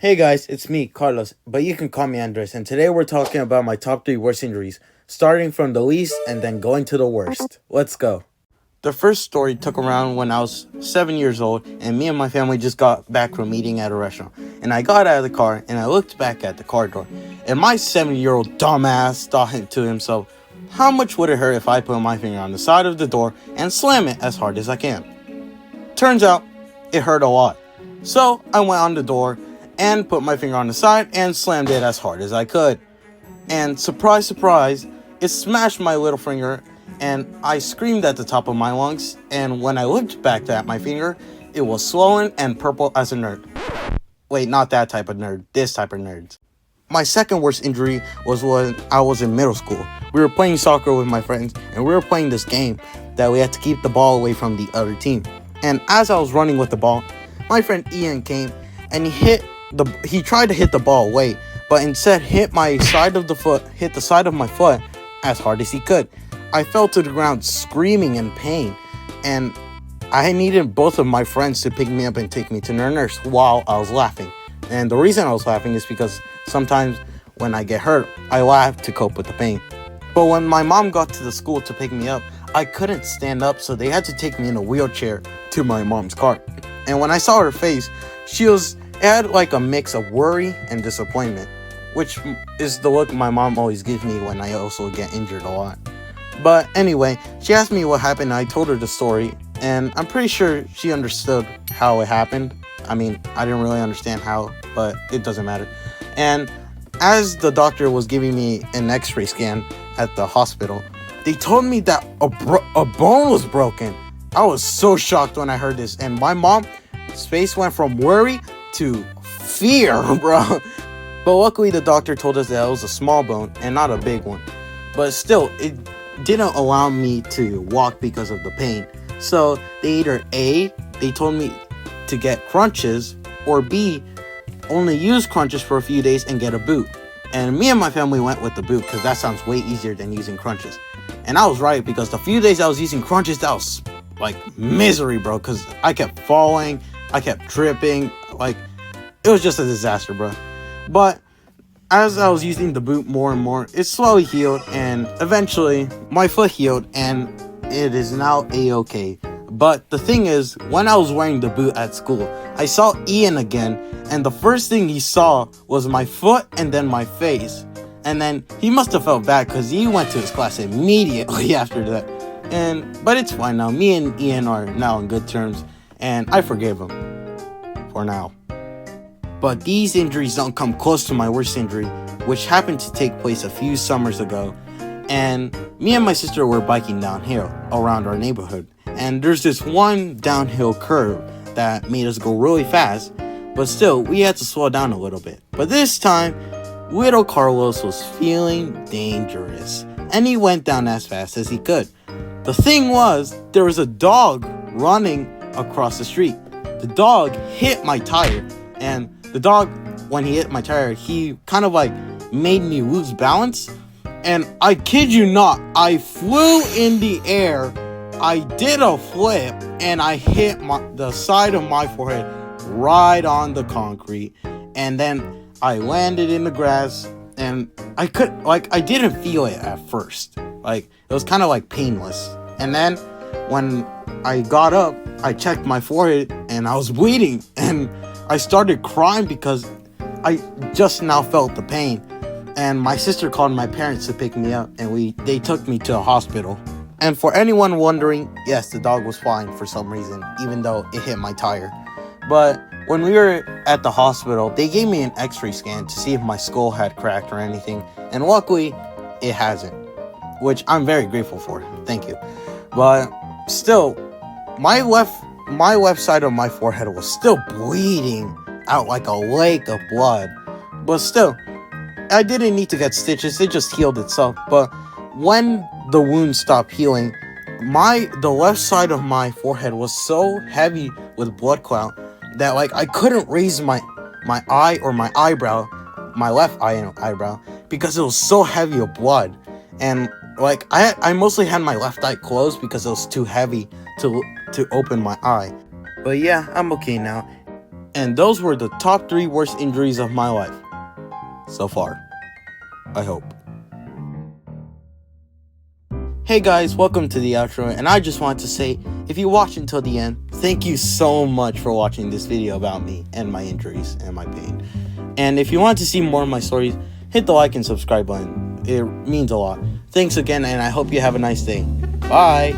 Hey guys, it's me, Carlos, but you can call me Andres, and today we're talking about my top 3 worst injuries, starting from the least and then going to the worst. Let's go. The first story took around when I was 7 years old, and me and my family just got back from eating at a restaurant. And I got out of the car and I looked back at the car door, and my 7-year-old dumbass thought to himself, how much would it hurt if I put my finger on the side of the door and slam it as hard as I can? Turns out, it hurt a lot. So I went on the door and put my finger on the side and slammed it as hard as I could. And surprise, surprise, it smashed my little finger and I screamed at the top of my lungs. And when I looked back at my finger, it was swollen and purple as a nerd. Wait, not that type of nerd, this type of nerd. My second worst injury was when I was in middle school. We were playing soccer with my friends and we were playing this game that we had to keep the ball away from the other team. And as I was running with the ball, my friend Ian came and he tried to hit the ball away, but instead hit the side of my foot as hard as he could. I fell to the ground screaming in pain, and I needed both of my friends to pick me up and take me to the nurse while I was laughing. And the reason I was laughing is because sometimes when I get hurt, I laugh to cope with the pain. But when my mom got to the school to pick me up, I couldn't stand up, so they had to take me in a wheelchair to my mom's car. And when I saw her face, it had like a mix of worry and disappointment, which is the look my mom always gives me when I also get injured a lot. But anyway, she asked me what happened, and I told her the story, and I'm pretty sure she understood how it happened. I mean, I didn't really understand how, but it doesn't matter. And as the doctor was giving me an x-ray scan at the hospital, they told me that a bone was broken. I was so shocked when I heard this, and my mom's face went from worry to fear, bro. But luckily the doctor told us that it was a small bone and not a big one. But still, it didn't allow me to walk because of the pain. So they either A, they told me to get crutches, or B, only use crutches for a few days and get a boot. And me and my family went with the boot because that sounds way easier than using crutches. And I was right, because the few days I was using crutches, that was like misery, bro, because I kept falling, I kept tripping, like it was just a disaster, bro. But as I was using the boot more and more, it slowly healed, and eventually my foot healed and it is now a-okay. But the thing is, when I was wearing the boot at school, I saw Ian again, and the first thing he saw was my foot and then my face. And then he must have felt bad because he went to his class immediately after that. But it's fine now. Me and Ian are now on good terms, and I forgave him for now. But these injuries don't come close to my worst injury, which happened to take place a few summers ago. And me and my sister were biking downhill around our neighborhood. And there's this one downhill curve that made us go really fast, but still, we had to slow down a little bit. But this time, little Carlos was feeling dangerous, and he went down as fast as he could. The thing was, there was a dog running across the street. The dog hit my tire, and the dog, when he hit my tire, he kind of like made me lose balance. And I kid you not, I flew in the air, I did a flip, and I hit the side of my forehead right on the concrete. And then I landed in the grass, and I didn't feel it at first. Like, it was kind of like painless. And then when I got up, I checked my forehead and I was bleeding, and I started crying because I just now felt the pain. And my sister called my parents to pick me up, and they took me to a hospital. And for anyone wondering, yes, the dog was fine for some reason, even though it hit my tire. But when we were at the hospital, they gave me an x-ray scan to see if my skull had cracked or anything. And luckily, it hasn't, which I'm very grateful for. Thank you. But still, my left side of my forehead was still bleeding out like a lake of blood. But still, I didn't need to get stitches. It just healed itself. But when the wound stopped healing, the left side of my forehead was so heavy with blood clot that like I couldn't raise my eye or my eyebrow, my left eye and eyebrow, because it was so heavy of blood. And like I mostly had my left eye closed because it was too heavy to open my eye. But yeah, I'm okay now. And those were the top 3 worst injuries of my life so far. I hope. Hey guys, welcome to the outro, and I just want to say, if you watched until the end, thank you so much for watching this video about me and my injuries and my pain. And if you want to see more of my stories, hit the like and subscribe button. It means a lot. Thanks again, and I hope you have a nice day. Bye!